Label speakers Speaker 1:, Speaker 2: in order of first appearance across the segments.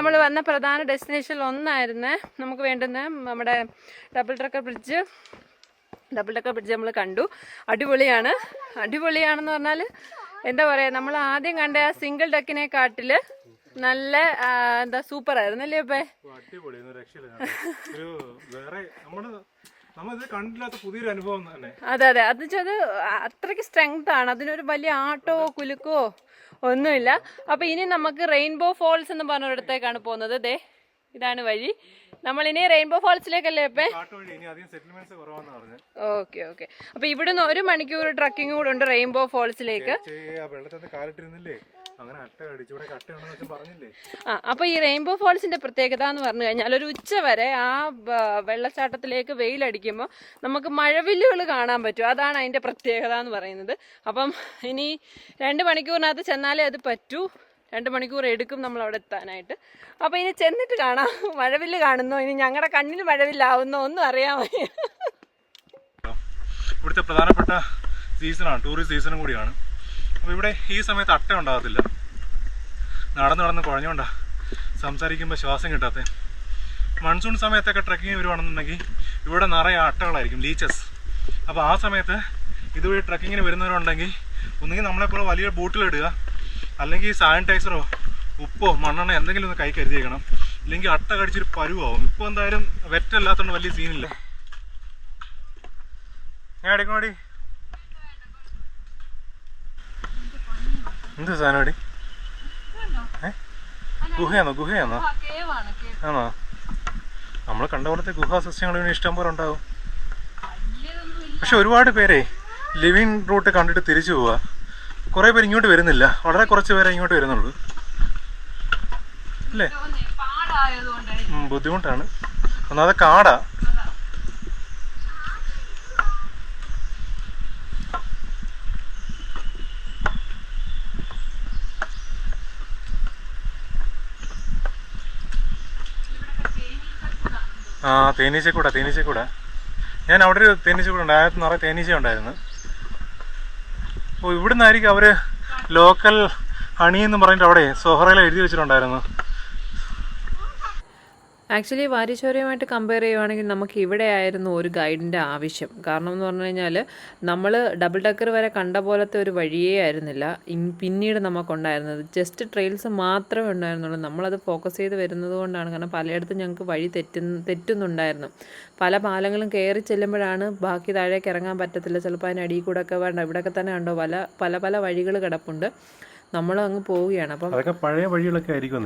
Speaker 1: നമ്മൾ വന്ന പ്രധാന ഡെസ്റ്റിനേഷനിൽ ഒന്നായിരുന്നേ. നമുക്ക് വേണ്ടുന്ന നമ്മുടെ ഡബിൾ ഡെക്കർ ബ്രിഡ്ജ് നമ്മൾ കണ്ടു. അടിപൊളിയാണെന്ന് പറഞ്ഞാൽ എന്താ പറയുക, നമ്മൾ ആദ്യം കണ്ട ആ സിംഗിൾ ഡെക്കിനെക്കാട്ടിൽ നല്ല എന്താ സൂപ്പർ ആയിരുന്നു അല്ലേ? അപ്പേ അതെ അതെ, അത് വെച്ചത് അത്രയ്ക്ക് സ്ട്രെങ്ത് ആണ്. അതിനൊരു വലിയ ആട്ടോ കുലുക്കോ ഒന്നുമില്ല. അപ്പൊ ഇനി നമുക്ക് റെയിൻബോ ഫോൾസ് എന്ന് പറഞ്ഞൊരിടത്തേക്കാണ് പോകുന്നത്. ദേ ഇതാണ് വഴി. നമ്മൾ ഇനി റെയിൻബോ ഫോൾസിലേക്കല്ലേ അപ്പേ? Okay okay. അപ്പൊ ഇവിടുന്ന് 1 മണിക്കൂർ ട്രക്കിംഗ് കൂടെ ഉണ്ട് റെയിൻബോ ഫോൾസിലേക്ക്. അപ്പൊ ഈ റെയിൻബോ ഫോൾസിന്റെ പ്രത്യേകത എന്ന് പറഞ്ഞു കഴിഞ്ഞാൽ ഒരു ഉച്ച വരെ ആ വെള്ളച്ചാട്ടത്തിലേക്ക് വെയിലടിക്കുമ്പോൾ നമുക്ക് മഴവില്ലുകൾ കാണാൻ പറ്റും. അതാണ് അതിന്റെ പ്രത്യേകത എന്ന് പറയുന്നത്. അപ്പം ഇനി 2 മണിക്കൂറിനകത്ത് ചെന്നാലേ അത് പറ്റൂ. 2 മണിക്കൂർ എടുക്കും നമ്മൾ അവിടെ എത്താനായിട്ട്. അപ്പൊ ഇനി ചെന്നിട്ട് കാണാം മഴവില്ല് കാണുന്നോ, ഇനി ഞങ്ങളുടെ കണ്ണിന് മഴവില്ലാവുന്നോ ഒന്നും അറിയാൻ വയ്യ.
Speaker 2: ഇവിടുത്തെ പ്രധാനപ്പെട്ട സീസണാണ്, ടൂറിസ്റ്റ് സീസണും കൂടിയാണ്. അപ്പോൾ ഇവിടെ ഈ സമയത്ത് അട്ട ഉണ്ടാകത്തില്ല. നടന്ന് കുഴഞ്ഞോണ്ടാ സംസാരിക്കുമ്പോൾ ശ്വാസം കിട്ടാത്ത. മൺസൂൺ സമയത്തൊക്കെ ട്രക്കിങ് വരുവാണെന്നുണ്ടെങ്കിൽ ഇവിടെ നിറയെ അട്ടകളായിരിക്കും, ലീച്ചസ്. അപ്പോൾ ആ സമയത്ത് ഇതുവഴി ട്രക്കിങ്ങിന് വരുന്നവരുണ്ടെങ്കിൽ ഒന്നുകിൽ നമ്മളെപ്പോലെ വലിയ ബോട്ടിലിടുക, അല്ലെങ്കിൽ സാനിറ്റൈസറോ ഉപ്പോ മണ്ണെണ്ണ എന്തെങ്കിലും ഒന്ന് കൈ കരുതിയേക്കണം. ഇല്ലെങ്കിൽ അട്ട കടിച്ചൊരു പരുവാകും. ഇപ്പോൾ എന്തായാലും വെറ്റല്ലാത്തതുകൊണ്ട് വലിയ സീനില്ല. ഞാൻ എടുക്കണോടി, എന്ത് സാധനമാടി? ഗുഹയാണോ ആണോ? നമ്മൾ കണ്ട പോലത്തെ ഗുഹാസസ്യങ്ങൾ ഇവിടെ ഇഷ്ടം പോലെ ഉണ്ടാവും. പക്ഷെ ഒരുപാട് പേരെ ലിവിങ് റൂട്ട് കണ്ടിട്ട് തിരിച്ചു പോവുക. കുറേ പേര് ഇങ്ങോട്ട് വരുന്നില്ല, വളരെ കുറച്ച് പേരെ ഇങ്ങോട്ട് വരുന്നുള്ളൂ അല്ലേ? ബുദ്ധിമുട്ടാണ്. ഒന്നാമത് കാടാ. തേനീച്ചക്കൂടാ. ഞാൻ അവിടെ ഒരു തേനീച്ചക്കൂട ഉണ്ട്, അതിനകത്ത് നിറയെ തേനീച്ച ഉണ്ടായിരുന്നു. ഓ, ഇവിടുന്നായിരിക്കും അവർ ലോക്കൽ ഹണി എന്ന് പറഞ്ഞിട്ട് അവിടെ സൊഹറയിൽ എഴുതി വെച്ചിട്ടുണ്ടായിരുന്നു.
Speaker 1: ആക്ച്വലി വാരിശോരയുമായിട്ട് കമ്പയർ ചെയ്യുവാണെങ്കിൽ നമുക്ക് ഇവിടെ ആയിരുന്നു ഒരു ഗൈഡിൻ്റെ ആവശ്യം. കാരണം എന്ന് പറഞ്ഞു കഴിഞ്ഞാൽ നമ്മൾ ഡബിൾ ഡെക്കർ വരെ കണ്ട പോലത്തെ ഒരു വഴിയേ ആയിരുന്നില്ല പിന്നീട് നമുക്കുണ്ടായിരുന്നത്. ജസ്റ്റ് ട്രെയിൽസ് മാത്രമേ ഉണ്ടായിരുന്നുള്ളൂ. നമ്മളത് ഫോക്കസ് ചെയ്ത് വരുന്നത് കൊണ്ടാണ്. കാരണം പലയിടത്തും ഞങ്ങൾക്ക് വഴി തെറ്റുന്നുണ്ടായിരുന്നു. പല പാലങ്ങളും കയറി ചെല്ലുമ്പോഴാണ് ബാക്കി താഴേക്ക് ഇറങ്ങാൻ പറ്റത്തില്ല. ചിലപ്പോൾ അതിനടിയിൽ കൂടെ ഒക്കെ വേണ്ട. ഇവിടെയൊക്കെ തന്നെ കണ്ടോ പല വഴികൾ കിടപ്പുണ്ട്. നമ്മൾ അങ്ങ് പോവുകയാണ്. അപ്പം
Speaker 2: അതൊക്കെ പഴയ വഴികളൊക്കെ ആയിരിക്കും.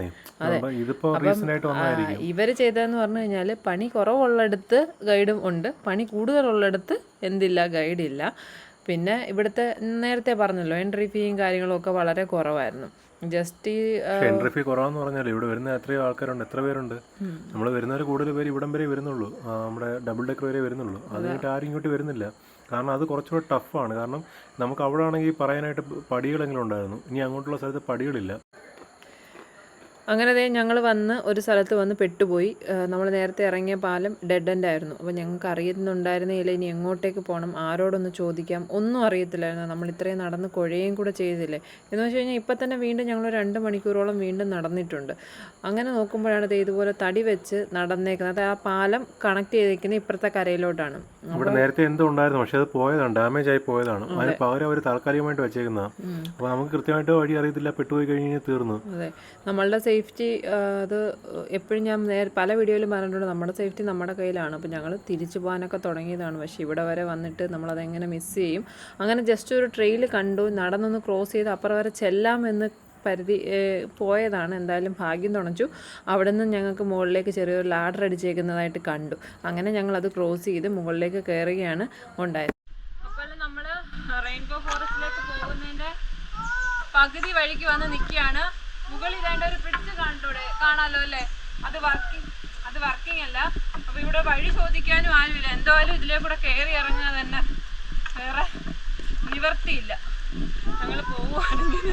Speaker 1: ഇവർ ചെയ്തതെന്ന് പറഞ്ഞു കഴിഞ്ഞാൽ പണി കുറവുള്ളിടത്ത് ഗൈഡും ഉണ്ട്, പണി കൂടുതലുള്ളിടത്ത് ഗൈഡില്ല. പിന്നെ ഇവിടുത്തെ നേരത്തെ പറഞ്ഞല്ലോ എൻട്രി ഫീയും കാര്യങ്ങളും ഒക്കെ വളരെ കുറവായിരുന്നു. ജസ്റ്റ്
Speaker 2: എൻട്രി ഫീ കുറവെന്ന് പറഞ്ഞാൽ ഇവിടെ വരുന്ന എത്രയോ ആൾക്കാരുണ്ട്, എത്ര പേരുണ്ട്. നമ്മൾ വരുന്നവർ കൂടുതൽ പേര് ഇവിടം വരെ വരുന്നുള്ളൂ, നമ്മുടെ ഡബിൾ ഡെക്കർ വരെ വരുന്നുള്ളൂ. അതിനായിട്ട് ആരും ഇങ്ങോട്ട് വരുന്നില്ല. കാരണം അത് കുറച്ചുകൂടെ ടഫാണ്. കാരണം നമുക്ക് അവിടെ ആണെങ്കിൽ പറയാനായിട്ട് പടികളെങ്കിലും ഉണ്ടായിരുന്നു. ഇനി അങ്ങോട്ടുള്ള സ്ഥലത്ത് പടികളില്ല.
Speaker 1: അങ്ങനെ ഞങ്ങൾ ഒരു സ്ഥലത്ത് വന്ന് പെട്ടുപോയി. നമ്മൾ നേരത്തെ ഇറങ്ങിയ പാലം ഡെഡ് എൻഡ് ആയിരുന്നു. അപ്പോൾ ഞങ്ങൾക്ക് അറിയുന്നുണ്ടായിരുന്നില്ല ഇനി എങ്ങോട്ടേക്ക് പോകണം, ആരോടൊന്ന് ചോദിക്കാം, ഒന്നും അറിയത്തില്ലായിരുന്നു. നമ്മൾ ഇത്രയും നടന്ന് കുഴയും കൂടെ ചെയ്തില്ലേ എന്ന് വെച്ച് കഴിഞ്ഞാൽ ഇപ്പം തന്നെ വീണ്ടും ഞങ്ങൾ 2 മണിക്കൂറോളം വീണ്ടും നടന്നിട്ടുണ്ട്. അങ്ങനെ നോക്കുമ്പോഴാണ് ഇതുപോലെ തടി വെച്ച് നടന്നേക്കുന്നത്. ആ പാലം കണക്ട് ചെയ്തേക്കുന്നത് ഇപ്പുറത്തെ കരയിലോട്ടാണ്.
Speaker 2: ഇവിടെ നേരത്തെ എന്തോ ഉണ്ടായിരുന്നു, പക്ഷെ അത് പോയതാണ്, ഡാമേജ് ആയി പോയതാണ്. അതിന് പകരം അവർ താൽക്കാലികമായിട്ട് വെച്ചേക്കുന്നതാണ്. അപ്പോൾ നമുക്ക് കൃത്യമായിട്ട് വഴി അറിയത്തില്ല, പെട്ടുപോയി കഴിഞ്ഞാൽ തീർന്നു.
Speaker 1: അതെ, നമ്മളുടെ സേഫ്റ്റി അത് എപ്പോഴും ഞാൻ പല വീഡിയോയിലും പറഞ്ഞിട്ടുണ്ട്, നമ്മുടെ സേഫ്റ്റി നമ്മുടെ കയ്യിലാണ്. അപ്പോൾ ഞങ്ങൾ തിരിച്ചു പോകാനൊക്കെ തുടങ്ങിയതാണ്. പക്ഷേ ഇവിടെ വരെ വന്നിട്ട് നമ്മളതെങ്ങനെ മിസ് ചെയ്യും. അങ്ങനെ ജസ്റ്റ് ഒരു ട്രെയിൽ കണ്ടു, നടന്നൊന്ന് ക്രോസ് ചെയ്ത് അപ്പുറം വരെ ചെല്ലാമെന്ന് പോയതാണ്. എന്തായാലും ഭാഗ്യം തുണച്ചു. അവിടെ നിന്ന് ഞങ്ങൾക്ക് മുകളിലേക്ക് ചെറിയൊരു ലാഡർ അടിച്ചേക്കുന്നതായിട്ട് കണ്ടു. അങ്ങനെ ഞങ്ങളത് ക്രോസ് ചെയ്ത് മുകളിലേക്ക് കയറുകയാണ് ഉണ്ടായത്. അപ്പോൾ നമ്മൾ റെയിൻബോ ഫോറസ്റ്റിലേക്ക് പോകുന്നതിൻ്റെ പകുതി വഴിക്ക് വന്ന് നിൽക്കുകയാണ്. മുകളിൽ ഇതേണ്ട ഒരു ബ്രിഡ്ജ് കാണാമല്ലോ അല്ലേ? അത് വർക്കിംഗ് അല്ല. അപ്പോൾ ഇവിടെ വഴി ചോദിക്കാനും ആരുമില്ല. എന്തായാലും ഇതിലേ കൂടെ കയറി ഇറങ്ങാൻ തന്നെ വേറെ നിവർത്തിയില്ല. ഞങ്ങൾ പോവുകയാണെങ്കിൽ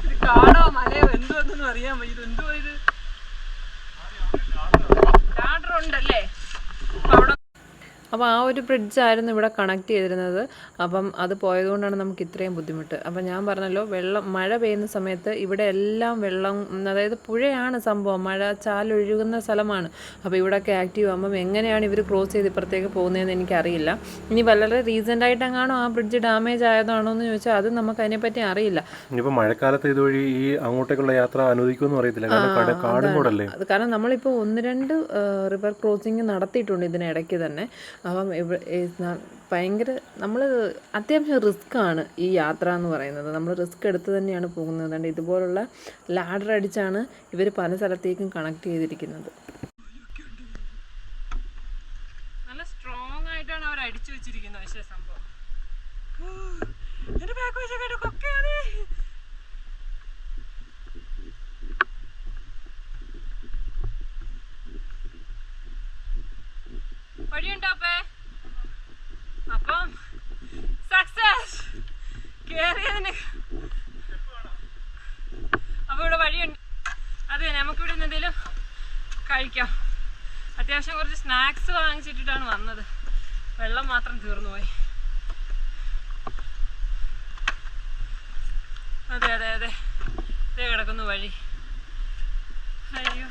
Speaker 1: ഇത് കാടോ മലയോ എന്തുവെന്നൊന്നും അറിയാൻ വയ്യ. ഇത് എന്തുവാ ഇത്? ലാഡർ ഉണ്ടല്ലേ? അപ്പോൾ അവിടെ അപ്പോൾ ആ ഒരു ബ്രിഡ്ജായിരുന്നു ഇവിടെ കണക്ട് ചെയ്തിരുന്നത്. അപ്പം അത് പോയതുകൊണ്ടാണ് നമുക്ക് ഇത്രയും ബുദ്ധിമുട്ട്. അപ്പം ഞാൻ പറഞ്ഞല്ലോ, മഴ പെയ്യുന്ന സമയത്ത് ഇവിടെ എല്ലാം വെള്ളം, അതായത് പുഴയാണ് സംഭവം, മഴ ചാലൊഴുകുന്ന സ്ഥലമാണ്. അപ്പോൾ ഇവിടെയൊക്കെ ആക്റ്റീവ് ആകുമ്പം എങ്ങനെയാണ് ഇവർ ക്രോസ് ചെയ്ത് ഇപ്പുറത്തേക്ക് പോകുന്നതെന്ന് എനിക്കറിയില്ല. ഇനി വളരെ റീസെൻ്റായിട്ടെങ്ങാണോ ആ ബ്രിഡ്ജ് ഡാമേജ് ആയതാണോ എന്ന് ചോദിച്ചാൽ അത് നമുക്ക് അതിനെപ്പറ്റി അറിയില്ല.
Speaker 2: ഇനിയിപ്പോൾ മഴക്കാലത്ത് ഇതുവഴി ഈ അങ്ങോട്ടേക്കുള്ള യാത്ര അനുവദിക്കുമെന്ന് അറിയത്തില്ല, കാരണം കാടും കൂടല്ലേ.
Speaker 1: അത് കാരണം നമ്മളിപ്പോൾ 1-2 റിവർ ക്രോസിങ് നടത്തിയിട്ടുണ്ട് ഇതിനിടയ്ക്ക് തന്നെ. അപ്പം ഭയങ്കര നമ്മൾ അത്യാവശ്യം റിസ്ക്കാണ് ഈ യാത്ര എന്ന് പറയുന്നത്. നമ്മൾ റിസ്ക് എടുത്ത് തന്നെയാണ് പോകുന്നത്. അതുകൊണ്ട് ഇതുപോലുള്ള ലാഡർ അടിച്ചാണ് ഇവർ പല സ്ഥലത്തേക്കും കണക്ട് ചെയ്തിരിക്കുന്നത്. നല്ല സ്ട്രോങ് ആയിട്ടാണ് അവർ അടിച്ചു വെച്ചിരിക്കുന്നത്. പക്ഷേ സംഭവം വഴിയുണ്ടോപ്പേ? അപ്പം സക്സസ് കേറിയതിന്. അപ്പോൾ ഇവിടെ വഴിയുണ്ട്. അതെ, നമുക്കിവിടെ നിന്ന് എന്തെങ്കിലും കഴിക്കാം. അത്യാവശ്യം കുറച്ച് സ്നാക്സ് വാങ്ങിച്ചിട്ടിട്ടാണ് വന്നത്. വെള്ളം മാത്രം തീർന്നു പോയി. അതെ അതെ അതെ, ഇതേ കിടക്കുന്നു വഴി. അയ്യോ,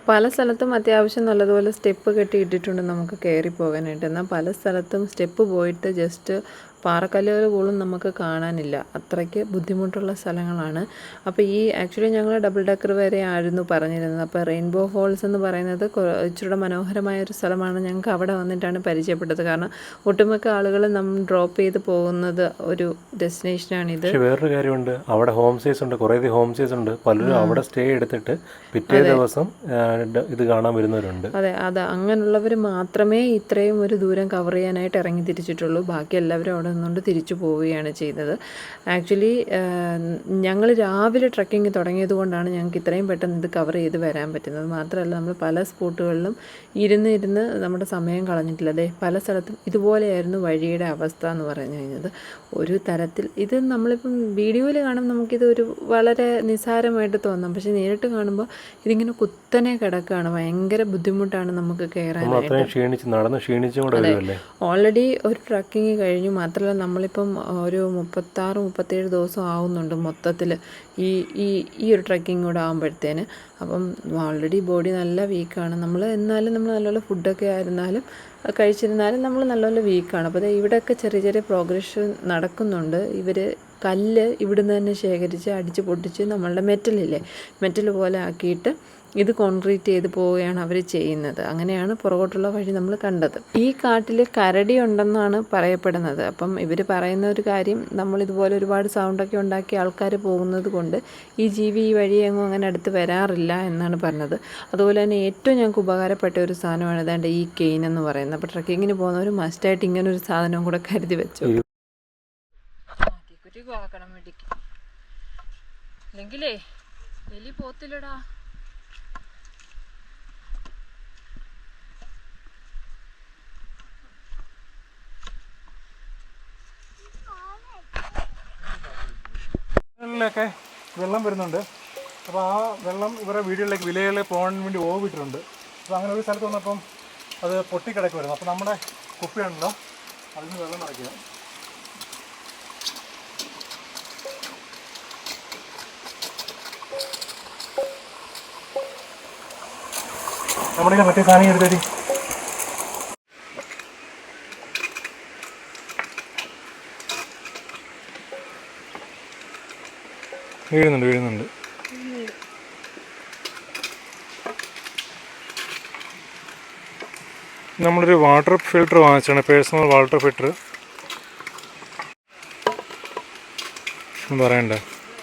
Speaker 1: പല സ്ഥലത്തും അത്യാവശ്യം നല്ലതുപോലെ സ്റ്റെപ്പ് കെട്ടിയിട്ടിട്ടുണ്ട് നമുക്ക് കയറി പോകാനായിട്ട്. എന്നാൽ പല സ്ഥലത്തും സ്റ്റെപ്പ് പോയിട്ട് ജസ്റ്റ് പാറക്കല്ലുകൾ പോലും നമുക്ക് കാണാനില്ല. അത്രയ്ക്ക് ബുദ്ധിമുട്ടുള്ള സ്ഥലങ്ങളാണ്. അപ്പോൾ ഈ ആക്ച്വലി ഞങ്ങൾ ഡബിൾ ഡെക്കർ വരെ ആയിരുന്നു പറഞ്ഞിരുന്നത്. അപ്പോൾ റെയിൻബോ ഫോൾസ് എന്ന് പറയുന്നത് ഇച്ചിരി മനോഹരമായ ഒരു സ്ഥലമാണ്. ഞങ്ങൾക്ക് അവിടെ വന്നിട്ടാണ് പരിചയപ്പെട്ടത്. കാരണം ഒട്ടുമിക്ക ആളുകൾ നമ്മൾ ഡ്രോപ്പ് ചെയ്ത് പോകുന്നത് ഒരു ഡെസ്റ്റിനേഷനാണിത്.
Speaker 2: വേറൊരു കാര്യമുണ്ട്, അവിടെ ഹോം സ്റ്റേസ് ഉണ്ട്, കുറേയധികം ഹോം സ്റ്റേസ് ഉണ്ട്. പലരും അവിടെ സ്റ്റേ എടുത്തിട്ട് പിറ്റേ ദിവസം ഇത് കാണാൻ വരുന്നവരുണ്ട്.
Speaker 1: അതെ, അങ്ങനെയുള്ളവർ മാത്രമേ ഇത്രയും ഒരു ദൂരം കവർ ചെയ്യാനായിട്ട് ഇറങ്ങി തിരിച്ചിട്ടുള്ളൂ. ബാക്കി എല്ലാവരും അവിടെ നിന്നുകൊണ്ട് തിരിച്ചു പോവുകയാണ് ചെയ്തത്. ആക്ച്വലി ഞങ്ങൾ രാവിലെ ട്രക്കിങ് തുടങ്ങിയത് കൊണ്ടാണ് ഞങ്ങൾക്ക് ഇത്രയും പെട്ടെന്ന് ഇത് കവർ ചെയ്ത് വരാൻ പറ്റുന്നത്. മാത്രമല്ല, നമ്മൾ പല സ്പോട്ടുകളിലും ഇരുന്ന് നമ്മുടെ സമയം കളഞ്ഞിട്ടില്ല. അതെ, പല സ്ഥലത്തും ഇതുപോലെയായിരുന്നു വഴിയുടെ അവസ്ഥ എന്ന് പറഞ്ഞു കഴിഞ്ഞത്. ഒരു തരത്തിൽ ഇത് നമ്മളിപ്പം വീഡിയോയിൽ കാണുമ്പോൾ നമുക്കിത് ഒരു വളരെ നിസ്സാരമായിട്ട് തോന്നാം. പക്ഷെ നേരിട്ട് കാണുമ്പോൾ ഇതിങ്ങനെ കുത്തനെ കിടക്കുകയാണ്. ഭയങ്കര ബുദ്ധിമുട്ടാണ് നമുക്ക് കയറാനായിട്ട്. ഓൾറെഡി ഒരു ട്രക്കിങ് കഴിഞ്ഞു. മാത്രമല്ല, നമ്മളിപ്പം ഒരു 36-37 ദിവസം ആവുന്നുണ്ട് മൊത്തത്തിൽ ഈ ഒരു ട്രക്കിംഗ് കൂടെ ആകുമ്പോഴത്തേന്. അപ്പം ഓൾറെഡി ബോഡി നല്ല വീക്കാണ്. എന്നാലും നമ്മൾ നല്ലപോലെ ഫുഡൊക്കെ കഴിച്ചിരുന്നാലും നമ്മൾ നല്ലപോലെ വീക്കാണ്. അപ്പോൾ ഇവിടെയൊക്കെ ചെറിയ ചെറിയ പ്രോഗ്രഷൻ നടക്കുന്നുണ്ട്. ഇവർ കല്ല് ഇവിടുന്ന് തന്നെ ശേഖരിച്ച് അടിച്ച് പൊട്ടിച്ച് നമ്മളുടെ മെറ്റൽ പോലെ ആക്കിയിട്ട് ഇത് കോൺക്രീറ്റ് ചെയ്ത് പോവുകയാണ് അവർ ചെയ്യുന്നത്. അങ്ങനെയാണ് പുറകോട്ടുള്ള വഴി നമ്മൾ കണ്ടത്. ഈ കാട്ടിൽ കരടി ഉണ്ടെന്നാണ് പറയപ്പെടുന്നത്. അപ്പം ഇവർ പറയുന്ന ഒരു കാര്യം, നമ്മളിതുപോലെ ഒരുപാട് സൗണ്ടൊക്കെ ഉണ്ടാക്കി ആൾക്കാർ പോകുന്നത് കൊണ്ട് ഈ ജീവി ഈ വഴിയെങ്ങും അങ്ങനെ അടുത്ത് വരാറില്ല എന്നാണ് പറഞ്ഞത്. അതുപോലെ തന്നെ ഏറ്റവും ഞങ്ങൾക്ക് ഉപകാരപ്പെട്ട ഒരു സാധനമാണ് ഏതാണ്ട് ഈ കെയിൻ എന്ന് പറയുന്നത്. അപ്പോൾ ട്രക്കിങ്ങിന് പോകുന്നവർ മസ്റ്റായിട്ട് ഇങ്ങനൊരു സാധനവും കൂടെ കരുതി വെച്ചു. അല്ലെങ്കിലേ എലി പോത്തില്ലടാ. ൊക്കെ വെള്ളം വരുന്നുണ്ട്. അപ്പോൾ ആ വെള്ളം ഇവരുടെ വീടുകളിലേക്ക് വിലയിൽ പോകാൻ വേണ്ടി ഓവിട്ടിട്ടുണ്ട്. അപ്പോൾ അങ്ങനെ ഒരു സ്ഥലത്ത് വന്നപ്പം അത് പൊട്ടിക്കിടക്കുമായിരുന്നു. അപ്പോൾ നമ്മുടെ കുപ്പിയാണല്ലോ, അതിൽ നിന്ന് വെള്ളം നിറയ്ക്കുക. നമ്മുടെ മറ്റേ സാധനം എടുത്തേടി.
Speaker 2: വീഴുന്നുണ്ട്. നമ്മളൊരു വാട്ടർ ഫിൽറ്റർ വാങ്ങിച്ചാണ്, പേഴ്സണൽ വാട്ടർ ഫിൽറ്റർ. പറയണ്ട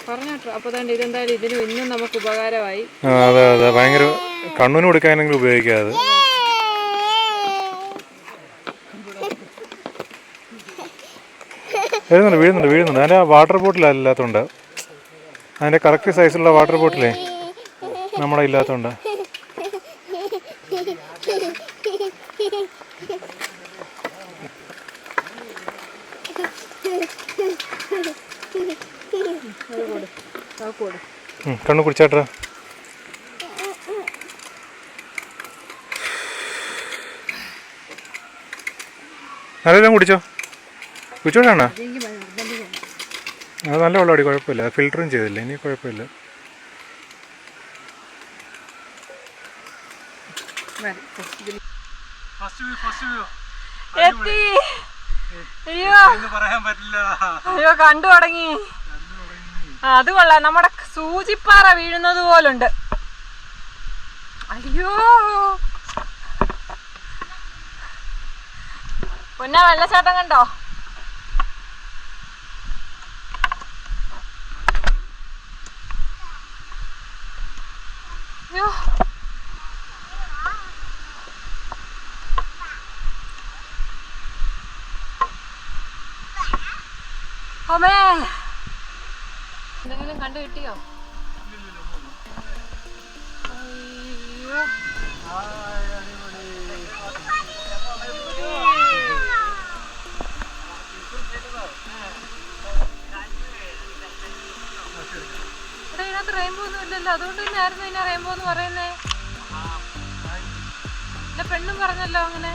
Speaker 1: പറഞ്ഞോട്ടോ. അപ്പോൾ തന്നെ ഇതെന്തായാലും ഇതിന് ഇന്നും നമുക്ക് ഉപകാരമായി.
Speaker 2: അതെ ഭയങ്കര കണ്ണിന് കൊടുക്കാനെങ്കിലും ഉപയോഗിക്കാതെ. വീഴുന്നുണ്ട്. അതിൻ്റെ വാട്ടർ ബോട്ടിലല്ലാത്തതുകൊണ്ട്, അതിൻ്റെ കറക്റ്റ് സൈസിലുള്ള വാട്ടർ ബോട്ടിലേ നമ്മുടെ ഇല്ലാത്തതുകൊണ്ട്. കണ്ണു കുടിച്ചാട്ടാ. നല്ലോണം കുടിച്ചോട്ടാണ്. അത് നല്ല വെള്ളമടി, കുഴപ്പമില്ല. ഫിൽറ്ററും ചെയ്തില്ല, ഇനി കുഴപ്പമില്ല.
Speaker 1: അയ്യോ കണ്ടു തുടങ്ങി. അത് കൊള്ളാം. നമ്മുടെ സൂചിപ്പാറ വീഴുന്നത് പോലുണ്ട്. അയ്യോ പൊന്ന വെള്ളച്ചാട്ടം കണ്ടോ? അയ്യോ ഓമേ, എന്തെങ്കിലും കണ്ടു കിട്ടിയോ? അയ്യോ ഇവിടെ ഇതിനകത്ത് റെയിൻബോ ഒന്നും ഇല്ലല്ലോ. അതുകൊണ്ട് തന്നെയായിരുന്നു ഇതിനെ റെയിൻബോ എന്ന് പറയുന്നേ. എന്റെ പെണ്ണും പറഞ്ഞല്ലോ അങ്ങനെ.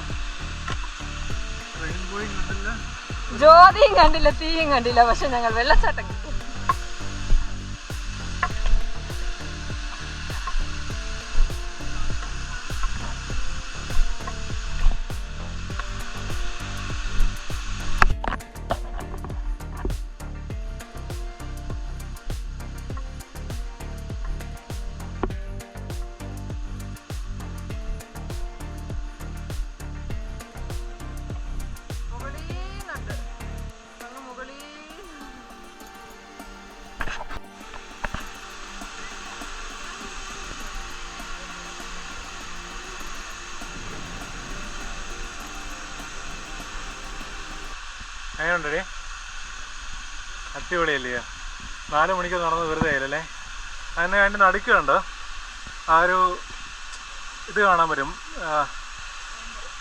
Speaker 1: ജ്യോതിയും കണ്ടില്ല, തീയും കണ്ടില്ല, പക്ഷെ ഞങ്ങൾ വെള്ളച്ചാട്ടം കിട്ടി.
Speaker 2: അങ്ങനെയുണ്ടേ, അടിപൊളിയല്ലേ? 4 മണിക്ക് നടന്നത് വെറുതെ ആയില്ലല്ലേ? അതിൻ്റെ നടുക്കുണ്ട് ആ ഒരു ഇത് കാണാൻ പറ്റും,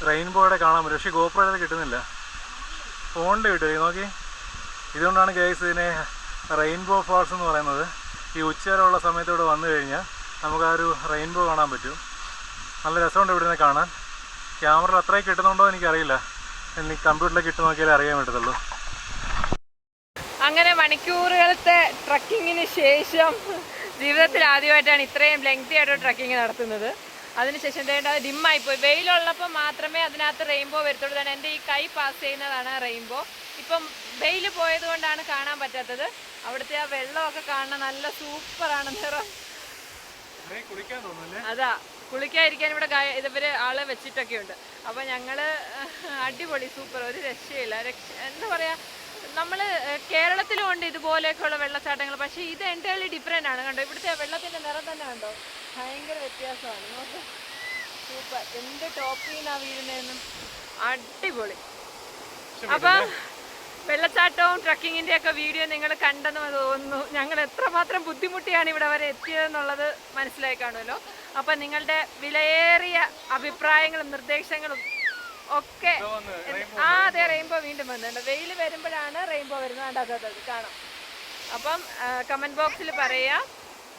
Speaker 2: റെയിൻബോയുടെ കാണാൻ പറ്റും. പക്ഷേ ഗോപ്രോയിൽ കിട്ടുന്നില്ല, ഫോണിൽ കിട്ടും. നോക്കി, ഇതുകൊണ്ടാണ് ഗൈസ് ഇതിനെ റെയിൻബോ ഫാൾസ് എന്ന് പറയുന്നത്. ഈ ഉച്ചവരെയുള്ള സമയത്തൂടെ വന്നു കഴിഞ്ഞാൽ നമുക്ക് ആ ഒരു റെയിൻബോ കാണാൻ പറ്റും. നല്ല രസമുണ്ട് ഇവിടെ നിന്ന് കാണാൻ. ക്യാമറയിൽ അത്രയും കിട്ടുന്നുണ്ടോ എനിക്കറിയില്ല, എനിക്ക് കമ്പ്യൂട്ടറിൽ കിട്ടു നോക്കിയാലേ അറിയാൻ പറ്റത്തുള്ളൂ.
Speaker 1: അങ്ങനെ മണിക്കൂറുകളത്തെ ട്രക്കിങ്ങിന് ശേഷം ജീവിതത്തിൽ ആദ്യമായിട്ടാണ് ഇത്രയും ലെങ്തി ആയിട്ട് ട്രക്കിങ് നടത്തുന്നത്. അതിനുശേഷം എന്തായാലും അത് ഡിമ്മായിപ്പോയി. വെയിലുള്ളപ്പോൾ മാത്രമേ അതിനകത്ത് റെയിൻബോ വരത്തുള്ളൂ. തന്നെ എൻ്റെ ഈ കൈ പാസ് ചെയ്യുന്നതാണ് റെയിൻബോ. ഇപ്പം വെയിൽ പോയത് കൊണ്ടാണ് കാണാൻ പറ്റാത്തത്. അവിടുത്തെ ആ വെള്ളമൊക്കെ കാണാൻ നല്ല സൂപ്പറാണ്. നിറം അതാ, കുളിക്കാതിരിക്കാൻ ഇവിടെ ഇതുവരെ ആളെ വെച്ചിട്ടൊക്കെ ഉണ്ട്. അപ്പോൾ ഞങ്ങൾ അടിപൊളി സൂപ്പർ, ഒരു രക്ഷയില്ല. എന്താ പറയുക, നമ്മൾ കേരളത്തിലും ഉണ്ട് ഇതുപോലെയൊക്കെയുള്ള വെള്ളച്ചാട്ടങ്ങൾ, പക്ഷേ ഇത് എൻ്റയർലി ഡിഫറെൻ്റ് ആണ്. കണ്ടോ, ഇവിടുത്തെ വെള്ളത്തിൻ്റെ നിറം തന്നെ കണ്ടോ, ഭയങ്കര വ്യത്യാസമാണ്. നോക്ക്, സൂപ്പർ. എന്ത് ടോപ്പിൽ നിന്നാണ് വീഴുന്നതെന്നും അടിപൊളി. അപ്പം വെള്ളച്ചാട്ടവും ട്രക്കിങ്ങിൻ്റെ ഒക്കെ വീഡിയോ നിങ്ങൾ കണ്ടെന്ന് തോന്നുന്നു. ഞങ്ങൾ എത്രമാത്രം ബുദ്ധിമുട്ടിയാണ് ഇവിടെ വരെ എത്തിയതെന്നുള്ളത് മനസ്സിലായി കാണുമല്ലോ. അപ്പം നിങ്ങളുടെ വിലയേറിയ അഭിപ്രായങ്ങളും നിർദ്ദേശങ്ങളും ഒക്കെ. അതെ, റെയിൻബോ വീണ്ടും വന്നിട്ടുണ്ട്. വെയിൽ വരുമ്പോഴാണ് റെയിൻബോ വരുന്നത്. അത് കാണാം. അപ്പം കമൻറ്റ് ബോക്സിൽ പറയുക,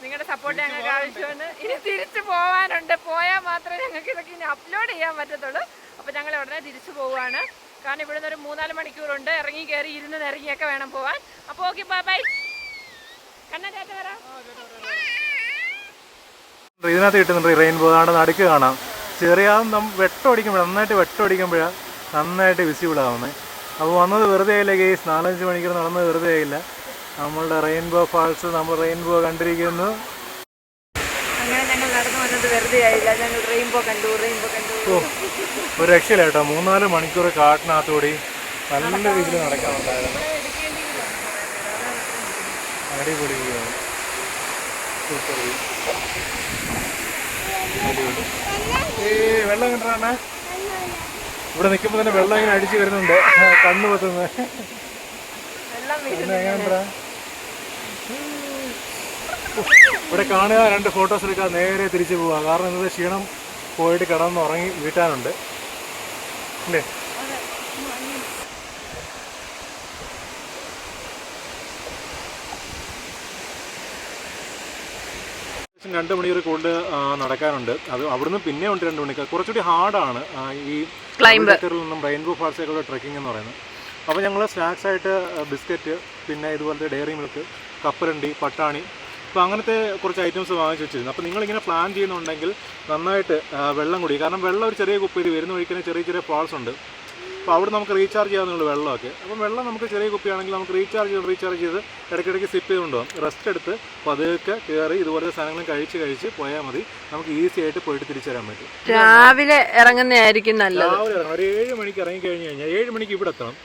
Speaker 1: നിങ്ങളുടെ സപ്പോർട്ട് ഞങ്ങൾക്ക് ആവശ്യമാണ്. ഇനി തിരിച്ചു പോകാനുണ്ട്, പോയാൽ മാത്രമേ ഞങ്ങൾക്ക് ഇതൊക്കെ ഇനി അപ്ലോഡ് ചെയ്യാൻ പറ്റത്തുള്ളൂ. അപ്പോൾ ഞങ്ങൾ ഉടനെ തിരിച്ചു പോവുകയാണ്. കാരണം ഇവിടെ നിന്ന് ഒരു 3-4 മണിക്കൂറുണ്ട്. ഇറങ്ങി കയറി ഇരുന്ന് ഇറങ്ങിയൊക്കെ വേണം പോവാൻ. അപ്പോൾ ഓക്കെ, ബൈ. കണ്ണാ ചേട്ട വരാം.
Speaker 2: ഇതിനകത്ത് കിട്ടുന്നുണ്ട് റെയിൻബോ. ആണ് നടുക്ക് കാണാം. ചെറിയ നന്നായിട്ട് വെട്ടമടിക്കുമ്പോഴാണ് നന്നായിട്ട് വിസിബിൾ ആവുന്നത്. അപ്പോൾ വന്നത് വെറുതെ ആയില്ല ഗെയ്സ്. 4-5 മണിക്കൂർ നടന്നത് വെറുതെ ആയില്ല. നമ്മളുടെ റെയിൻബോ ഫാൾസ്, നമ്മൾ റെയിൻബോ കണ്ടിരിക്കുന്നു.
Speaker 1: അങ്ങനെ ഞങ്ങൾ നടന്നു വന്നത് വെറുതെ ആയില്ല, ഞങ്ങൾ റെയിൻബോ കണ്ടു.
Speaker 2: ഒരു രക്ഷയില്ല കേട്ടോ. 3-4 മണിക്കൂർ കാട്ടിനകത്തുകൂടി നല്ല രീതിയിൽ നടക്കാനുണ്ടായിരുന്നു. അടിപൊളി വെള്ളം കണ്ടാണ് ഇവിടെ നിൽക്കുമ്പോൾ തന്നെ വെള്ളം ഇങ്ങനെ അടിച്ചു വരുന്നുണ്ട്, കണ്ണു പറ്റുന്നത്. എങ്ങനെയുണ്ടാ ഇവിടെ കാണുക, 2 ഫോട്ടോസ് എടുക്കുക, നേരെ തിരിച്ചു പോവുക. കാരണം ഇന്നത്തെ ക്ഷീണം പോയിട്ട് കിടന്ന് ഉറങ്ങി വീട്ടാനുണ്ട് അല്ലേ. 2 മണിക്കൂർ കൂടുതൽ നടക്കാനുണ്ട്. അത് അവിടുന്ന് പിന്നെ ഉണ്ട് 2 മണിക്കൂർ. കുറച്ചുകൂടി ഹാർഡാണ് ഈ ക്ലൈംബറിൽ നിന്നും റെയിൻബോ ഫാൾസിലേക്കുള്ള ട്രെക്കിംഗ് എന്ന് പറയുന്നത്. അപ്പോൾ ഞങ്ങൾ സ്നാക്സായിട്ട് ബിസ്ക്കറ്റ്, പിന്നെ ഇതുപോലത്തെ ഡയറി മിൽക്ക്, കപ്പലണ്ടി, പട്ടാണി, അപ്പോൾ അങ്ങനത്തെ കുറച്ച് ഐറ്റംസ് വാങ്ങിച്ച് വെച്ചിരുന്നു. അപ്പോൾ നിങ്ങളിങ്ങനെ പ്ലാൻ ചെയ്യുന്നുണ്ടെങ്കിൽ നന്നായിട്ട് വെള്ളം കുടി. കാരണം വെള്ളം ഒരു ചെറിയ കുപ്പിയിൽ വരുന്ന വഴിക്കുന്ന ചെറിയ ചെറിയ ഫാൾസ് ഉണ്ട്. അപ്പോൾ അവിടെ നമുക്ക് റീചാർജ് ചെയ്യാവുന്നുള്ളൂ വെള്ളമൊക്കെ. അപ്പം വെള്ളം നമുക്ക് ചെറിയ കുപ്പിയാണെങ്കിൽ നമുക്ക് റീചാർജ് ചെയ്ത് ഇടയ്ക്കിടയ്ക്ക് സിപ്പ് ചെയ്തുകൊണ്ട് പോകാം. റെസ്റ്റ് എടുത്ത് പതുക്കെ കയറി ഇതുപോലത്തെ സാധനങ്ങളും കഴിച്ച് പോയാൽ മതി. നമുക്ക് ഈസി ആയിട്ട് പോയിട്ട് തിരിച്ചു വരാൻ പറ്റും.
Speaker 1: രാവിലെ ഇറങ്ങുന്നതായിരിക്കും നല്ലത്.
Speaker 2: രാവിലെ ഇറങ്ങണം. ഒരു 7 മണിക്ക് ഇറങ്ങി കഴിഞ്ഞ് കഴിഞ്ഞാൽ 7 മണിക്ക് ഇവിടെ എത്തണം.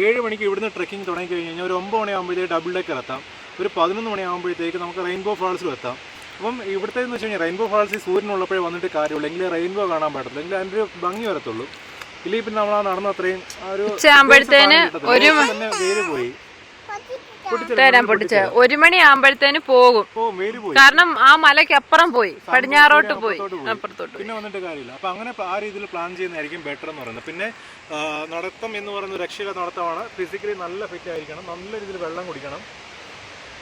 Speaker 2: 7 മണിക്ക് ഇവിടുന്ന് ട്രെക്കിംഗ് തുടങ്ങി കഴിഞ്ഞ് കഴിഞ്ഞാൽ ഒരു 9 മണിയാകുമ്പോഴത്തേക്ക് ഡബിൾ ഡെക്കർ എത്താം. ഒരു 11 മണിയാകുമ്പോഴത്തേക്ക് നമുക്ക് റെയിൻബോ ഫാൾസിലും എത്താം. അപ്പം ഇവിടുത്തെ എന്ന് വെച്ച് കഴിഞ്ഞാൽ റെയിൻബോ ഫാൾസിൽ സൂര്യനുള്ളപ്പോഴേ വന്നിട്ട് കാര്യമുള്ളൂ. എങ്കിൽ റെയിൻബോ കാണാൻ പറ്റത്തില്ല, എങ്കിൽ അതിൻ്റെ ഒരു ഭംഗി വരത്തുള്ളൂ. ഇല്ലെങ്കിൽ പിന്നെ നമ്മൾ നടന്ന അത്രയും ഒരു വേര് പോയി
Speaker 1: 1 മണി ആകുമ്പോഴത്തേന് പോകും. കാരണം ആ മലയ്ക്ക് അപ്പുറം പോയി, പടിഞ്ഞാറോട്ട് പോയി, അപ്പുറത്തോട്ട്
Speaker 2: പിന്നെ വന്നിട്ട് കാര്യമില്ല. അപ്പൊ അങ്ങനെ ആ രീതിയിൽ പ്ലാൻ ചെയ്യുന്നതായിരിക്കും ബെറ്റർ എന്ന് പറയുന്നത്. പിന്നെ നടത്തം എന്ന് പറയുന്നത് രക്ഷയില്ല നടത്തമാണ്. ഫിസിക്കലി നല്ല ഫിറ്റ് ആയിരിക്കണം, നല്ല രീതിയിൽ വെള്ളം കുടിക്കണം,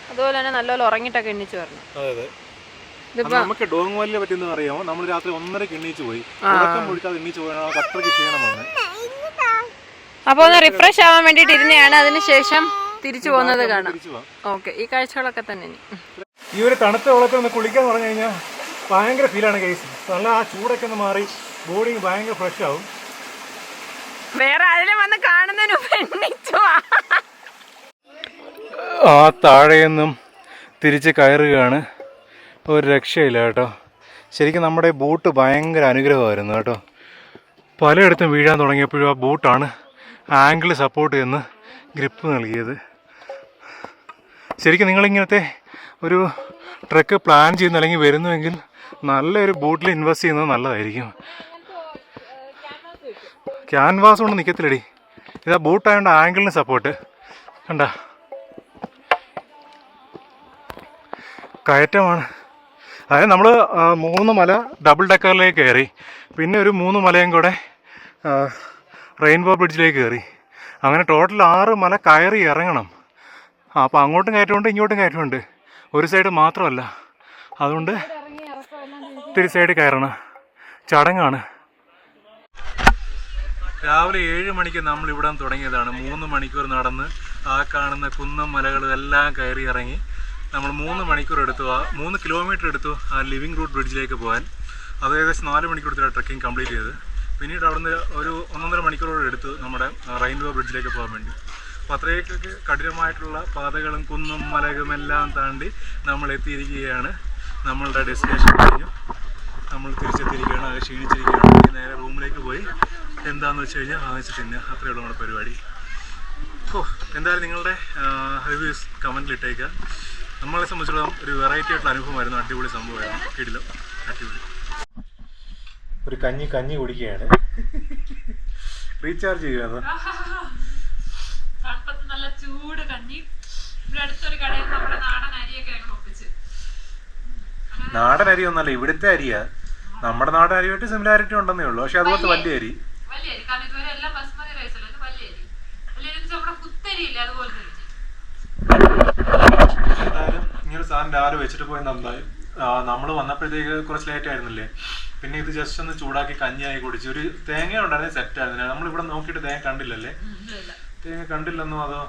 Speaker 2: അതുപോലെ തന്നെ നല്ലപോലെ ഉറങ്ങിയിട്ടൊക്കെ എണ്ണിച്ച് വരണം. അതെ. നമുക്ക് ഡോങ് വാലിനെ പറ്റുന്ന അറിയാമോ? നമ്മൾ രാത്രി 1:30 എണ്ണീച്ച് പോയി, ഉറക്കം മുഴുക്കാതെ എണ്ണീച്ച് പോയാൽ അത്രയ്ക്ക് ക്ഷീണം വന്ന്.
Speaker 1: അപ്പൊ ഒന്ന് റിഫ്രഷ് ആവാൻ വേണ്ടിട്ട് ഇരുന്നതാണ്. അതിനുശേഷം തിരിച്ചു പോകുന്നത് കാണാം. ഓക്കെ, ഈ കാഴ്ചകളൊക്കെ തന്നെ.
Speaker 2: ഈ ഒരു തണുത്ത വെള്ളത്തിൽ ഒന്ന് കുളിക്കാൻ പറഞ്ഞു കഴിഞ്ഞാൽ ഭയങ്കര ഫീലാണ് കേസ്. നല്ല ആ ചൂടൊക്കെ ഒന്ന് മാറി ബോഡി ഭയങ്കര ഫ്രഷ് ആവും.
Speaker 1: വേറെ ആരെങ്കിലും വന്ന് കാണുന്നതിന്
Speaker 2: ആ താഴെയൊന്നും തിരിച്ച് കയറുകയാണ്. ഒരു രക്ഷയില്ല കേട്ടോ. ശരിക്കും നമ്മുടെ ബൂട്ട് ഭയങ്കര അനുഗ്രഹമായിരുന്നു കേട്ടോ. പലയിടത്തും വീഴാൻ തുടങ്ങിയപ്പോഴും ആ ബൂട്ടാണ് ആംഗിൾ സപ്പോർട്ട് ചെയ്യുന്ന ഗ്രിപ്പ് നൽകിയത്. ശരിക്കും നിങ്ങളിങ്ങനത്തെ ഒരു ട്രക്ക് പ്ലാൻ ചെയ്യുന്ന അല്ലെങ്കിൽ വരുന്നുവെങ്കിൽ നല്ലൊരു ബൂട്ടിൽ ഇൻവെസ്റ്റ് ചെയ്യുന്നത് നല്ലതായിരിക്കും. ക്യാൻവാസ് കൊണ്ട് നിൽക്കത്തില്ലടി, ഇതാ ബൂട്ടായതുകൊണ്ട് ആംഗിളിന് സപ്പോർട്ട് കണ്ട. കയറ്റമാണ്. അതായത് നമ്മൾ 3 മല ഡബിൾ ഡെക്കറിലേക്ക് കയറി, പിന്നെ ഒരു 3 മലയും കൂടെ റെയിൻബോ ബ്രിഡ്ജിലേക്ക് കയറി. അങ്ങനെ ടോട്ടൽ 6 മല കയറി ഇറങ്ങണം. അപ്പോൾ അങ്ങോട്ടും കയറ്റമുണ്ട് ഇങ്ങോട്ടും കയറ്റമുണ്ട്, ഒരു സൈഡ് മാത്രമല്ല. അതുകൊണ്ട് തിരി സൈഡ് കയറണം. ചടങ്ങാണ്. രാവിലെ 7 മണിക്ക് നമ്മൾ ഇവിടെ തുടങ്ങിയതാണ്. 3 മണിക്കൂർ നടന്ന് ആ കാണുന്ന കുന്നം മലകളും എല്ലാം കയറി ഇറങ്ങി നമ്മൾ 3 മണിക്കൂർ എടുത്തു, 3 കിലോമീറ്റർ എടുത്തു ആ ലിവിംഗ് റൂട്ട് ബ്രിഡ്ജിലേക്ക് പോകാൻ. അത് ഏകദേശം 4 മണിക്കൂർ ട്രക്കിംഗ് കംപ്ലീറ്റ് ചെയ്ത് പിന്നീട് അവിടുന്ന് ഒരു 1.5 മണിക്കൂറോടെ എടുത്തു നമ്മുടെ റെയിൻബോ ബ്രിഡ്ജിലേക്ക് പോകാൻ വേണ്ടി. അപ്പോൾ അത്രയൊക്കെ കഠിനമായിട്ടുള്ള പാതകളും കുന്നും മലകളും എല്ലാം താണ്ടി നമ്മൾ എത്തിയിരിക്കുകയാണ്. നമ്മളുടെ ഡെസ്റ്റിനേഷൻ കഴിഞ്ഞു, നമ്മൾ തിരിച്ചെത്തിയിരിക്കുകയാണ്. അത് ക്ഷീണിച്ചിരിക്കുകയാണ്. നേരെ റൂമിലേക്ക് പോയി എന്താണെന്ന് വെച്ച് കഴിഞ്ഞാൽ വാങ്ങിച്ചിട്ട് തന്നെ അത്രയേ ഉള്ളൂ നമ്മുടെ പരിപാടി. എന്തായാലും നിങ്ങളുടെ റിവ്യൂസ് കമൻറ്റിലിട്ടേക്കുക. നമ്മളെ സംബന്ധിച്ചിടത്തോളം ഒരു വെറൈറ്റി ആയിട്ടുള്ള അനുഭവമായിരുന്നു. അടിപൊളി സംഭവമായിരുന്നു. കിടിലം, അടിപൊളി. ഒരു കഞ്ഞി കുടിക്കുകയാണ്. റീചാർജ് ചെയ്യുക.
Speaker 1: നല്ല ചൂട് കഞ്ഞി. ഇവിടെ അടുത്തൊരു കടയിൽ നമ്മുടെ നാടൻ അരിയൊക്കെ ഒപ്പിച്ച്.
Speaker 2: നാടൻ അരി ഒന്നല്ല, ഇവിടുത്തെ അരിയാ. നമ്മുടെ നാടൻ അരിയായിട്ട് സിമിലാരിറ്റി ഉണ്ടെന്നേ ഉള്ളൂ. പക്ഷെ അതുപോലത്തെ വലിയ അരി.
Speaker 1: കാരണം ഇതുവരെ എല്ലാം ബസ്മതി റൈസ് അല്ല, ഇത് വലിയ അരി. വലിയ അരി നമ്മുടെ കുത്തരിയില്ല, അതുപോലത്തെ അരി.
Speaker 2: എന്തായാലും ഇങ്ങനൊരു സാധനം രാവിലെ വെച്ചിട്ട് പോയി നന്നായി. നമ്മൾ വന്നപ്പോഴത്തേക്ക് കുറച്ച് ലേറ്റ് ആയിരുന്നില്ലേ. പിന്നെ ഇത് ജസ്റ്റ് ഒന്ന് ചൂടാക്കി കഞ്ഞിയായി കുടിച്ചു. ഒരു തേങ്ങ ഉണ്ടായിരുന്നത് സെറ്റ് ആയിരുന്നില്ല. നമ്മളിവിടെ നോക്കിയിട്ട് തേങ്ങ കണ്ടില്ലല്ലേ. തേങ്ങ കണ്ടില്ലെന്നോ അതോ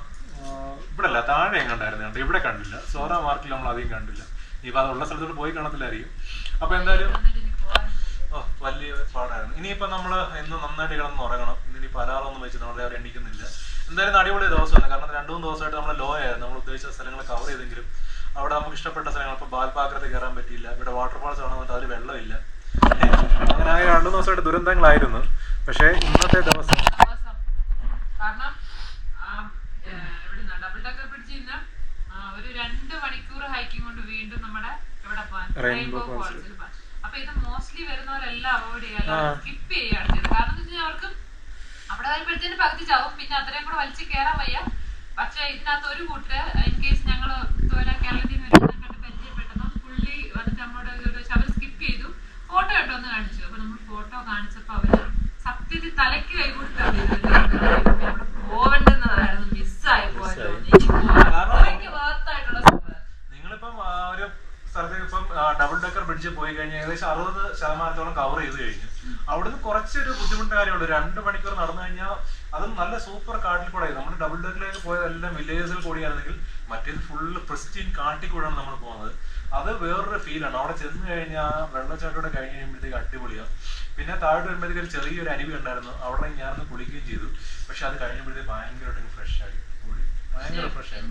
Speaker 2: ഇവിടെ അല്ല താഴെ കണ്ടായിരുന്നു, ഇവിടെ കണ്ടില്ല. സോറ മാർക്കിൽ നമ്മൾ അധികം കണ്ടില്ല. ഇനിയിപ്പോൾ അതുള്ള സ്ഥലത്തോട്ട് പോയി കാണത്തില്ലായിരിക്കും. അപ്പോൾ എന്തായാലും വലിയ പാടായിരുന്നു. ഇനിയിപ്പോൾ നമ്മൾ ഇന്ന് നന്നായിട്ട് കിടന്ന് ഉറങ്ങണം. ഇന്നിപ്പോൾ അലാറൊന്നും വെച്ച് നമ്മളെ അവർ എണ്ണിക്കുന്നില്ല. എന്തായാലും അടിപൊളി ദിവസമാണ്. കാരണം 2-3 ദിവസമായിട്ട് നമ്മൾ ലോ ആയിരുന്നു. നമ്മൾ ഉദ്ദേശിച്ച സ്ഥലങ്ങൾ കവർ ചെയ്തെങ്കിലും അവിടെ നമുക്ക് ഇഷ്ടപ്പെട്ട സ്ഥലങ്ങൾ, ഇപ്പോൾ ബാൽപാക്കരത്ത് കയറാൻ പറ്റിയില്ല. ഇവിടെ വാട്ടർഫാൾസ് കാണുന്നുണ്ട്, അതിൽ വെള്ളമില്ല. അങ്ങനെ ആയ 2 ദിവസമായിട്ട് ദുരന്തങ്ങളായിരുന്നു. പക്ഷേ ഇന്നത്തെ ദിവസം
Speaker 1: കാരണം ഡബിൾ ഡക്കർ പിടിച്ച് ഒരു 2 മണിക്കൂർ ഹൈക്കിംഗ് കൊണ്ട് വീണ്ടും നമ്മുടെ എവിടെ പോകാൻ റെയിൻബോ ഫോൾസിൽ പോകാൻ. അപ്പൊ ഇത് മോസ്റ്റ്ലി വരുന്നവരെല്ലാം അവോയ്ഡ് ചെയ്യാൻ സ്കിപ്പ് ചെയ്യുകയാണ് ചെയ്തത്. കാരണം എന്ന് വെച്ചാൽ അവർക്ക് അവിടെ വരുമ്പോഴത്തേന് പകുതി ചാവും, പിന്നെ അത്രയും കൂടെ വലിച്ച് കയറാൻ വയ്യ. പക്ഷെ ഇതിനകത്ത് ഒരു കൂട്ടര് ഇൻ കേസ് ഞങ്ങൾ കേരളത്തിൽ നിന്ന് കണ്ട് പരിചയപ്പെട്ടപ്പോൾ പുള്ളി വന്നിട്ട് നമ്മോട് അവർ സ്കിപ്പ് ചെയ്തു. ഫോട്ടോ ഉണ്ടോന്ന് കാണിച്ചു. അപ്പൊ നമ്മൾ ഫോട്ടോ കാണിച്ചപ്പോ അവര് സത്യത്തിൽ തലയ്ക്ക് കൈ കൊടുത്താണ് അവിടെ പോവേണ്ടുന്നതായിരുന്നു. മിസ്സായി പോയല്ലോ. എനിക്ക് വേർത്തായിട്ടുള്ള സംഭവം.
Speaker 2: നിങ്ങളിപ്പം ഒരു സ്ഥലത്തേക്ക് ഇപ്പം ഡബിൾ ഡക്കർ ബ്രിഡ്ജിൽ പോയി കഴിഞ്ഞാൽ ഏകദേശം 60% കവർ ചെയ്ത് കഴിഞ്ഞു. അവിടുന്ന് കുറച്ചൊരു ബുദ്ധിമുട്ട് കാര്യമുള്ളൂ. 2 മണിക്കൂർ നടന്നു കഴിഞ്ഞാൽ അതും നല്ല സൂപ്പർ കാട്ടിൽ കൂടെ. നമ്മൾ ഡബിൾ ഡക്കറിലേക്ക് പോയതെല്ലാം വില്ലേജസിൽ കൂടിയാണെങ്കിൽ മറ്റേത് ഫുള്ള് പ്രിസ്റ്റീൻ കാട്ടിൽ കൂടെയാണ് നമ്മൾ പോകുന്നത്. അത് വേറൊരു ഫീലാണ്. അവിടെ ചെന്ന് കഴിഞ്ഞാൽ വെള്ളച്ചാട്ടോടെ കഴിഞ്ഞ് കഴിയുമ്പോഴത്തേക്ക് അടിപൊളിയാണ്. പിന്നെ താഴോട്ട് വരുമ്പോഴത്തേക്ക് ഒരു ചെറിയൊരു അരുവി ഉണ്ടായിരുന്നു. അവിടെ ഞാനൊന്ന് കുളിക്കുകയും ചെയ്തു. പക്ഷെ അത് കഴിഞ്ഞപ്പോഴത്തേക്ക് ഭയങ്കരമായിട്ട് ഫ്രഷ് ആയി, ഭയങ്കര ഫ്രഷ് ആയി.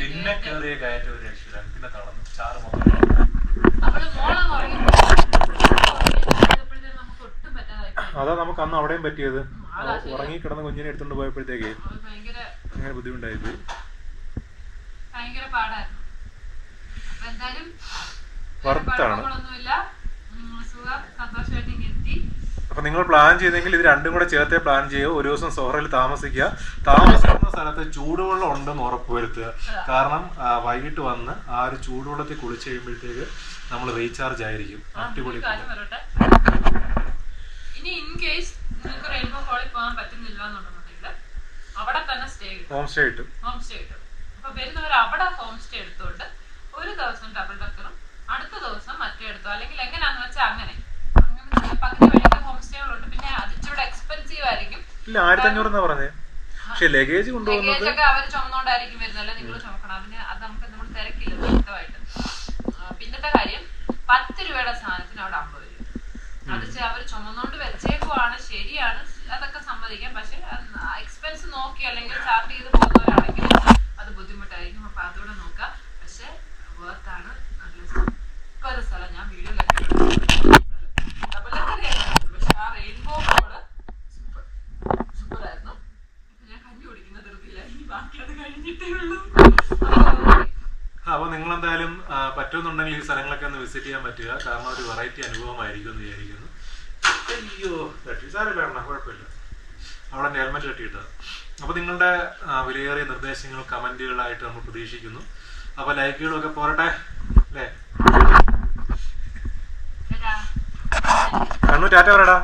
Speaker 2: പിന്നെ കയറിയ കയറ്റം ഒരു രക്ഷയില്ല. പിന്നെ തളർന്നു ചാറ് മൊത്തം. അതാ നമുക്ക് അന്ന് അവിടെയും പറ്റിയത്. ഉറങ്ങി കിടന്ന കുഞ്ഞിനെ എടുത്തോണ്ട് പോയപ്പോഴത്തേക്ക് ഭയങ്കര ബുദ്ധിമുട്ടായി. വർത്താണ്. അപ്പൊ നിങ്ങൾ പ്ലാൻ ചെയ്തെങ്കിൽ ഇത് 2 കൂടെ ചേർത്തേ പ്ലാൻ ചെയ്യുക. ഒരു ദിവസം സോഹറയിൽ താമസിക്കുക. താമസിക്കുന്ന സ്ഥലത്ത് ചൂടുവെള്ളം ഉണ്ടെന്ന് ഉറപ്പുവരുത്തുക. കാരണം വൈകിട്ട് വന്ന് ആ ഒരു ചൂടുവെള്ളത്തിൽ കുളിച്ച് കഴിയുമ്പോഴത്തേക്ക് നമ്മൾ റീചാർജ് ആയിരിക്കും. അടിപൊളി.
Speaker 1: ഇനി ഇൻ കേസ് നിങ്ങൾക്ക് റെയിൻബോ ഫോളിൽ പോകാൻ പറ്റുന്നില്ല എന്നുണ്ടെന്നുണ്ടെങ്കിൽ അവിടെ തന്നെ ഹോം സ്റ്റേ കിട്ടും. അപ്പൊ വരുന്നവർ അവിടെ ഹോം സ്റ്റേ എടുത്തോണ്ട് ഒരു ദിവസം ഡബിൾ ഡക്കറും അടുത്ത ദിവസം മറ്റേ എടുത്തോ. അല്ലെങ്കിൽ എങ്ങനെയാന്ന് വെച്ചാൽ അങ്ങനെ പകുതി വഴിക്ക് ഹോം സ്റ്റേകളുണ്ട്. പിന്നെ അത് ഇച്ചിരി എക്സ്പെൻസീവ് ആയിരിക്കും.
Speaker 2: 1500 പറഞ്ഞേ. പക്ഷെ ലഗേജ്
Speaker 1: ഒക്കെ അവർ ചുമന്നോണ്ടായിരിക്കും വരുന്നത്. അല്ല നിങ്ങൾ ചുമക്കണം. അതിന് അത് നമ്മൾ തിരക്കില്ല വ്യക്തമായിട്ട്. പിന്നത്തെ കാര്യം 10 രൂപയുടെ സാധനത്തിന് അവിടെ 50 രൂപ. അത് അവർ ചുമന്നോണ്ട് വെച്ചേക്കുവാണ്, ശരിയാണ്, അതൊക്കെ സമ്മതിക്കാം. പക്ഷെ എക്സ്പെൻസ് നോക്കി അല്ലെങ്കിൽ ചാർട്ട് ചെയ്ത് പോകുന്നവരാണെങ്കിൽ അത് ബുദ്ധിമുട്ടായിരിക്കും. അപ്പൊ അതുകൂടെ നോക്കാം. പക്ഷെ വേർത്താണ്. നല്ല സൂപ്പർ സ്ഥലം. ഞാൻ വീഡിയോയിലൊക്കെ പക്ഷെ ആ റെയിൻബോ ഫോള് സൂപ്പറായിരുന്നു. ഞാൻ കഞ്ഞി കുടിക്കുന്ന ധൃതിയില്ല. ഇനി ബാക്കി അത് കഴിഞ്ഞിട്ടേ ഉള്ളൂ.
Speaker 2: അപ്പൊ നിങ്ങൾ എന്തായാലും പറ്റുന്നുണ്ടെങ്കിൽ ഈ സ്ഥലങ്ങളൊക്കെ ഒന്ന് വിസിറ്റ് ചെയ്യാൻ പറ്റുക. കാരണം ഒരു വെറൈറ്റി അനുഭവമായിരിക്കും എന്ന് വിചാരിക്കുന്നു. അയ്യോ സാരമില്ല, കുഴപ്പമില്ല. അവിടെ ഹെൽമെറ്റ് കെട്ടിയിട്ടത്. അപ്പൊ നിങ്ങളുടെ വിലയേറിയ നിർദ്ദേശങ്ങൾ കമന്റുകളായിട്ട് നമ്മൾ പ്രതീക്ഷിക്കുന്നു. അപ്പൊ ലൈക്കുകളൊക്കെ പോരട്ടെ അല്ലേ? കണ്ണു ടാറ്റ പറയടാ.